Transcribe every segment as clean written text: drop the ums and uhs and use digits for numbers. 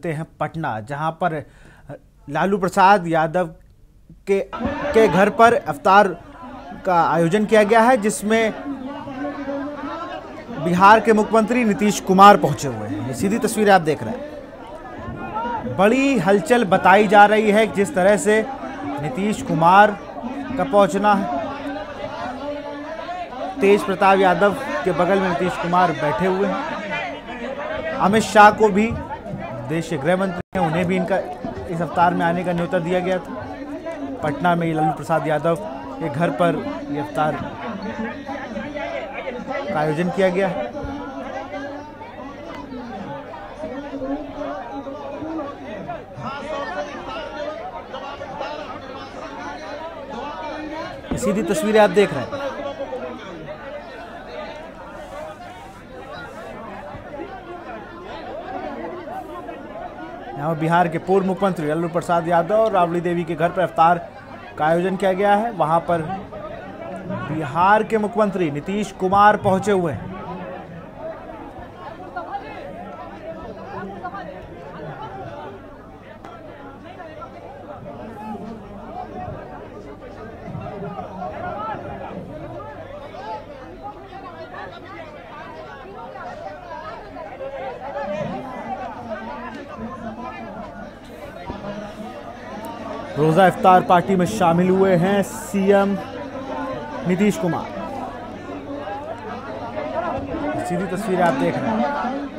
हैं पटना, जहां पर लालू प्रसाद यादव के घर पर इफ्तार का आयोजन किया गया है, जिसमें बिहार के मुख्यमंत्री नीतीश कुमार पहुंचे हुए हैं। ये सीधी तस्वीरें आप देख रहे हैं। बड़ी हलचल बताई जा रही है जिस तरह से नीतीश कुमार का पहुंचना है। तेज प्रताप यादव के बगल में नीतीश कुमार बैठे हुए हैं। अमित शाह को भी, देश के गृह मंत्री हैं, उन्हें भी इनका इस इफ्तार में आने का न्योता दिया गया था। पटना में लालू प्रसाद यादव के घर पर यह इफ्तार का आयोजन किया गया है। सीधी तस्वीरें आप देख रहे हैं। यहाँ बिहार के पूर्व मुख्यमंत्री लालू प्रसाद यादव और राबड़ी देवी के घर पर इफ्तार का आयोजन किया गया है। वहां पर बिहार के मुख्यमंत्री नीतीश कुमार पहुंचे हुए हैं। रोजा इफ्तार पार्टी में शामिल हुए हैं सीएम नीतीश कुमार। सीधी तस्वीरें आप देख रहे हैं।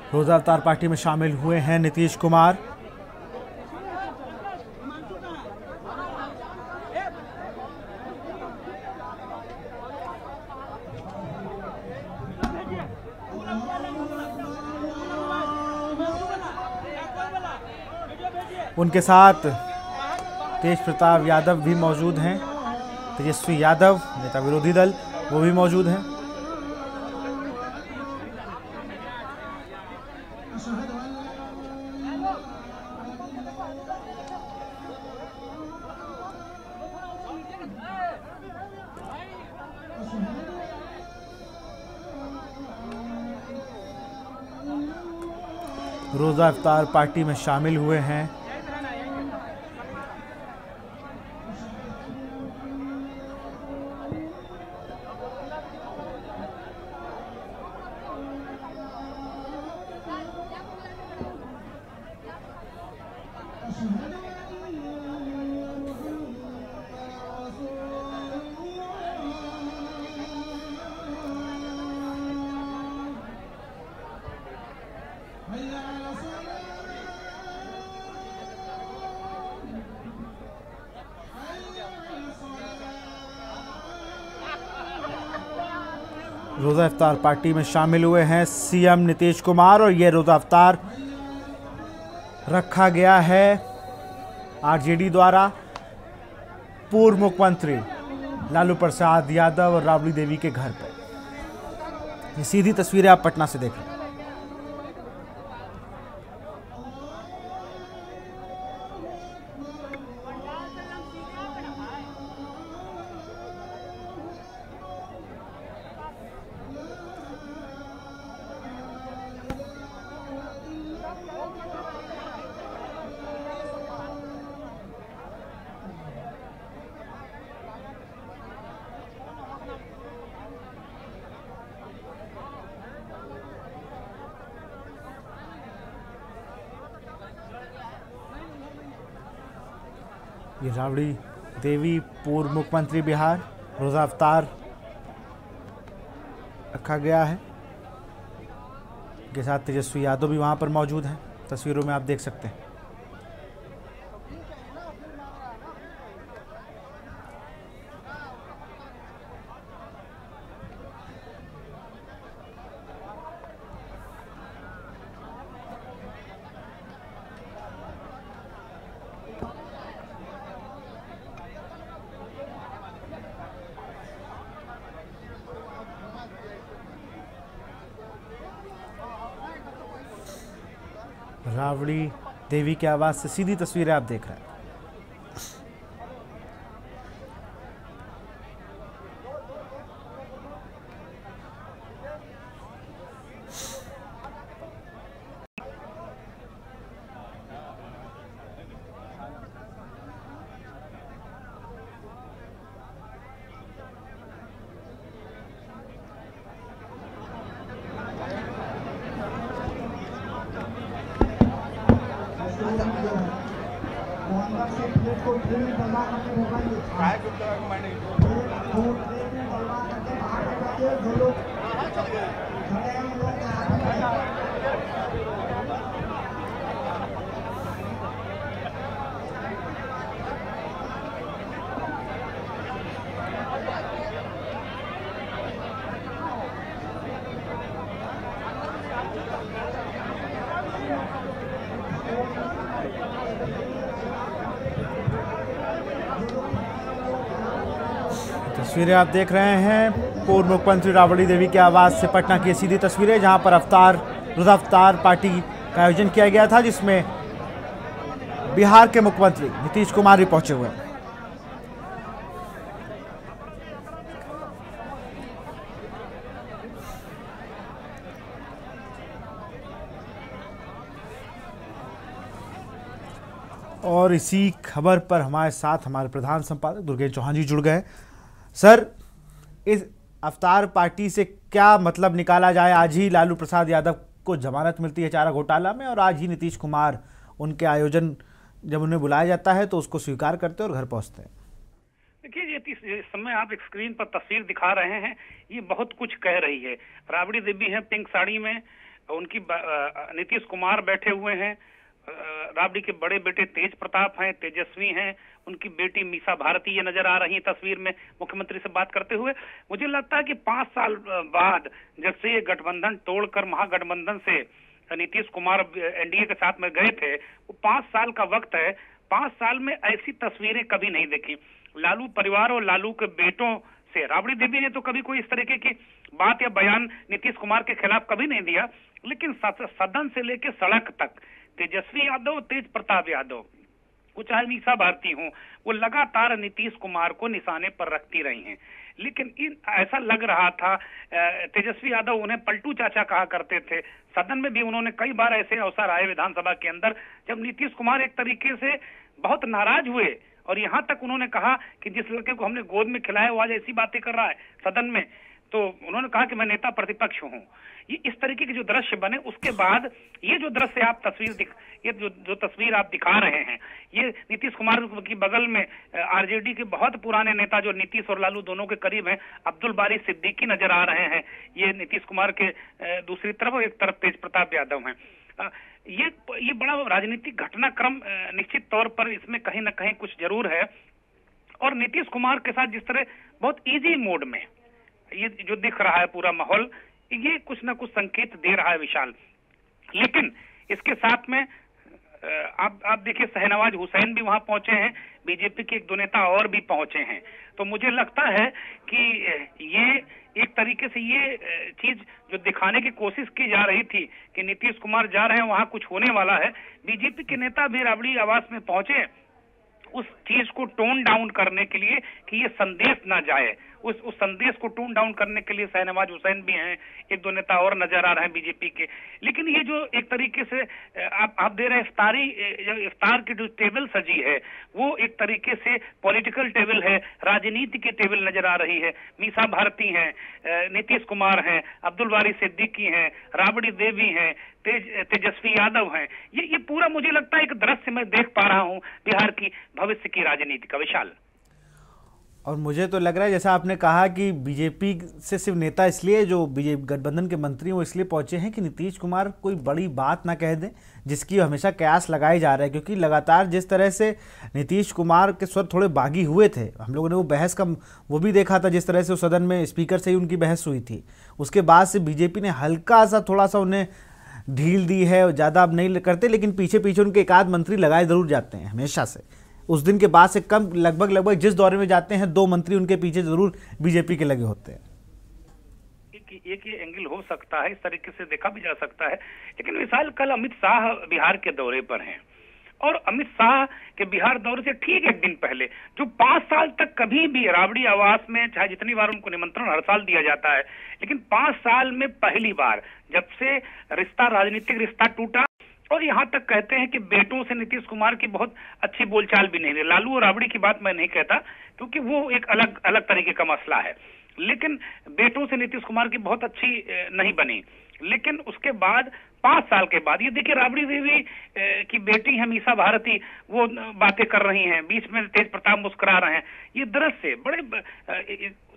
रोजा इफ्तार पार्टी में शामिल हुए हैं नीतीश कुमार। उनके साथ तेज प्रताप यादव भी मौजूद हैं। तेजस्वी यादव, नेता विरोधी दल, वो भी मौजूद हैं। रोजा इफ्तार पार्टी में शामिल हुए हैं रोजा इफ्तार पार्टी में शामिल हुए हैं सीएम नीतीश कुमार। और यह रोजा इफ्तार रखा गया है आरजेडी द्वारा पूर्व मुख्यमंत्री लालू प्रसाद यादव और राबड़ी देवी के घर पर। ये सीधी तस्वीरें आप पटना से देख रहे हैं। ये राबड़ी देवी पूर्व मुख्यमंत्री बिहार, रोजा इफ्तार रखा गया है। के साथ तेजस्वी यादव भी वहां पर मौजूद हैं, तस्वीरों में आप देख सकते हैं। राबड़ी देवी की आवाज से सीधी तस्वीरें आप देख रहे हैं। तस्वीरें आप देख रहे हैं पूर्व मुख्यमंत्री राबड़ी देवी की आवाज से पटना की सीधी तस्वीरें, जहां पर रुदावतार पार्टी का आयोजन किया गया था, जिसमें बिहार के मुख्यमंत्री नीतीश कुमार भी पहुंचे हुए हैं। और इसी खबर पर हमारे साथ हमारे प्रधान संपादक दुर्गेश चौहान जी जुड़ गए। सर, इस अवतार पार्टी से क्या मतलब निकाला जाए? आज ही लालू प्रसाद यादव को जमानत मिलती है चारा घोटाला में, और आज ही नीतीश कुमार उनके आयोजन जब उन्हें बुलाया जाता है तो उसको स्वीकार करते हैं और घर पहुंचते हैं। देखिए, जिस समय आप एक स्क्रीन पर तस्वीर दिखा रहे हैं, ये बहुत कुछ कह रही है। राबड़ी देवी है पिंक साड़ी में, उनकी नीतीश कुमार बैठे हुए हैं, राबड़ी के बड़े बेटे तेज प्रताप हैं, तेजस्वी हैं, उनकी बेटी मीसा भारती ये नजर आ रही है तस्वीर में मुख्यमंत्री से बात करते हुए। मुझे लगता है कि 5 साल बाद जब से ये गठबंधन तोड़कर महागठबंधन से नीतीश कुमार एनडीए के साथ में गए थे, वो 5 साल का वक्त है। 5 साल में ऐसी तस्वीरें कभी नहीं देखी। लालू परिवार और लालू के बेटों से राबड़ी देवी ने तो कभी कोई इस तरीके की बात या बयान नीतीश कुमार के खिलाफ कभी नहीं दिया, लेकिन सदन से लेकर सड़क तक तेजस्वी यादव, तेज प्रताप यादव, वो चाहे मीसा भारती हो, वो लगातार नीतीश कुमार को निशाने पर रखती रही हैं। लेकिन ऐसा लग रहा था, तेजस्वी यादव उन्हें पलटू चाचा कहा करते थे। सदन में भी उन्होंने कई बार ऐसे अवसर आए विधानसभा के अंदर जब नीतीश कुमार एक तरीके से बहुत नाराज हुए, और यहाँ तक उन्होंने कहा कि जिस लड़के को हमने गोद में खिलाया वो आज ऐसी बातें कर रहा है सदन में, तो उन्होंने कहा कि मैं नेता प्रतिपक्ष हूँ। ये इस तरीके के जो दृश्य बने, उसके बाद ये जो दृश्य आप ये जो तस्वीर आप दिखा रहे हैं, ये नीतीश कुमार की बगल में आरजेडी के बहुत पुराने नेता जो नीतीश और लालू दोनों के करीब हैं, अब्दुल बारी सिद्दीकी नजर आ रहे हैं। ये नीतीश कुमार के दूसरी तरफ और एक तरफ तेज प्रताप यादव हैं। ये बड़ा राजनीतिक घटनाक्रम निश्चित तौर पर इसमें कहीं ना कहीं कुछ जरूर है। और नीतीश कुमार के साथ जिस तरह बहुत इजी मोड में ये जो दिख रहा है पूरा माहौल, ये कुछ ना कुछ संकेत दे रहा है विशाल। लेकिन इसके साथ में आप देखिए, शहनवाज हुसैन भी वहां पहुंचे हैं, बीजेपी के 1-2 नेता और भी पहुंचे हैं। तो मुझे लगता है कि ये एक तरीके से ये चीज जो दिखाने की कोशिश की जा रही थी कि नीतीश कुमार जा रहे हैं, वहां कुछ होने वाला है। बीजेपी के नेता भी राबड़ी आवास में पहुंचे उस चीज को टोन डाउन करने के लिए कि ये संदेश ना जाए, उस संदेश को टोन डाउन करने के लिए शहनवाज हुसैन भी हैं, 1-2 नेता और नजर आ रहे हैं बीजेपी के। लेकिन ये जो एक तरीके से आप दे रहे इफ्तार की जो टेबल सजी है, वो एक तरीके से पॉलिटिकल टेबल है, राजनीति की टेबल नजर आ रही है। मीसा भारती हैं, नीतीश कुमार हैं, अब्दुल बारी सिद्दीकी हैं, राबड़ी देवी हैं, तेजस्वी यादव हैं। ये पूरा मुझे लगता है एक दृश्य मैं देख पा रहा हूं बिहार की भविष्य की राजनीति का विशाल। और मुझे तो लग रहा है, जैसा आपने कहा कि बीजेपी से सिर्फ नेता इसलिए जो बीजेपी गठबंधन के मंत्री वो इसलिए पहुंचे हैं कि नीतीश कुमार कोई बड़ी बात ना कह दें, जिसकी हमेशा कयास लगाए जा रहे हैं। क्योंकि लगातार जिस तरह से नीतीश कुमार के स्वर थोड़े बागी हुए थे, हम लोगों ने वो बहस का वो भी देखा था, जिस तरह से उस सदन में स्पीकर से ही उनकी बहस हुई थी। उसके बाद से बीजेपी ने हल्का सा थोड़ा सा उन्हें ढील दी है, ज़्यादा अब नहीं करते, लेकिन पीछे पीछे उनके एक आध मंत्री लगाए जरूर जाते हैं हमेशा से। उस दिन के बाद से कम लगभग जिस दौरे में जाते हैं 2 मंत्री उनके पीछे जरूर बीजेपी के लगे होते हैं। एक ये एंगल हो सकता है, इस तरीके से देखा भी जा सकता है। लेकिन विशाल, कल अमित शाह बिहार के दौरे पर हैं और अमित शाह के बिहार दौरे से ठीक एक दिन पहले जो 5 साल तक कभी भी राबड़ी आवास में, चाहे जितनी बार उनको निमंत्रण हर साल दिया जाता है, लेकिन 5 साल में पहली बार जब से राजनीतिक रिश्ता टूटा, और यहाँ तक कहते हैं कि बेटों से नीतीश कुमार की बहुत अच्छी बोलचाल भी नहीं रही। लालू और राबड़ी की बात मैं नहीं कहता क्योंकि वो एक अलग अलग तरीके का मसला है, लेकिन बेटों से नीतीश कुमार की बहुत अच्छी नहीं बनी। लेकिन उसके बाद 5 साल के बाद ये देखिए, राबड़ी देवी की बेटी है मीसा भारती, वो बातें कर रही हैं, बीच में तेज प्रताप मुस्कुरा रहे हैं। ये दृश्य बड़े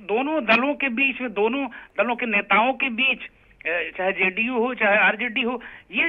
दोनों दलों के बीच में, दोनों दलों के नेताओं के बीच, चाहे जेडीयू हो चाहे आरजेडी हो, ये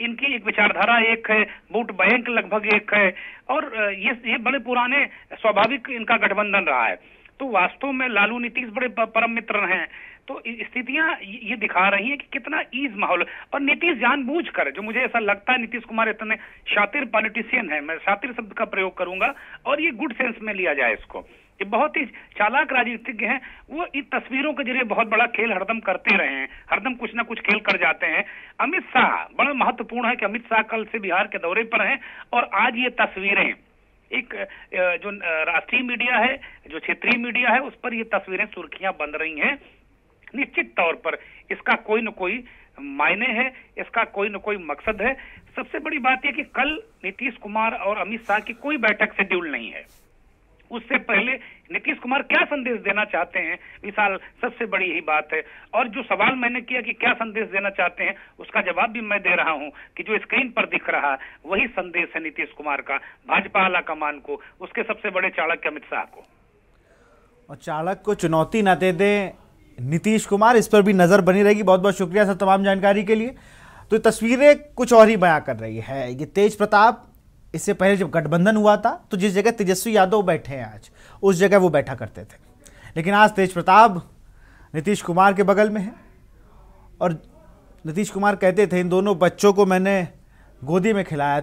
इनकी एक विचारधारा एक है, वोट बैंक लगभग एक है, और ये बड़े पुराने स्वाभाविक इनका गठबंधन रहा है। तो वास्तव में लालू नीतीश बड़े परम मित्र हैं। तो स्थितियां ये दिखा रही हैं कि कितना ईज माहौल, और नीतीश जानबूझकर, जो मुझे ऐसा लगता है नीतीश कुमार इतने शातिर पॉलिटिशियन है, मैं शातिर शब्द का प्रयोग करूंगा और ये गुड सेंस में लिया जाए इसको, ये बहुत ही चालाक राजनीतिज्ञ हैं। वो इन तस्वीरों के जरिए बहुत बड़ा खेल हरदम करते रहे हैं, हरदम कुछ ना कुछ खेल कर जाते हैं। अमित शाह, बड़ा महत्वपूर्ण है कि अमित शाह कल से बिहार के दौरे पर हैं, और आज ये तस्वीरें एक जो राष्ट्रीय मीडिया है, जो क्षेत्रीय मीडिया है, उस पर ये तस्वीरें सुर्खियां बन रही हैं। निश्चित तौर पर इसका कोई न कोई मायने है, इसका कोई न कोई मकसद है। सबसे बड़ी बात यह कि कल नीतीश कुमार और अमित शाह की कोई बैठक शेड्यूल नहीं है। उससे पहले नीतीश कुमार क्या संदेश देना चाहते हैं, विशाल, सबसे बड़ी यही बात है। और जो सवाल मैंने किया कि क्या संदेश देना चाहते हैं, उसका जवाब भी मैं दे रहा हूं कि जो स्क्रीन पर दिख रहा वही संदेश है नीतीश कुमार का, भाजपा आला कमान को, उसके सबसे बड़े चाणक्य अमित शाह को। और चाणक्य को चुनौती न दे दें नीतीश कुमार, इस पर भी नजर बनी रहेगी। बहुत बहुत शुक्रिया सर तमाम जानकारी के लिए। तो तस्वीरें कुछ और ही बयां कर रही है। ये तेज प्रताप, इससे पहले जब गठबंधन हुआ था तो जिस जगह तेजस्वी यादव बैठे हैं आज, उस जगह वो बैठा करते थे, लेकिन आज तेज प्रताप नीतीश कुमार के बगल में है। और नीतीश कुमार कहते थे इन दोनों बच्चों को मैंने गोदी में खिलाया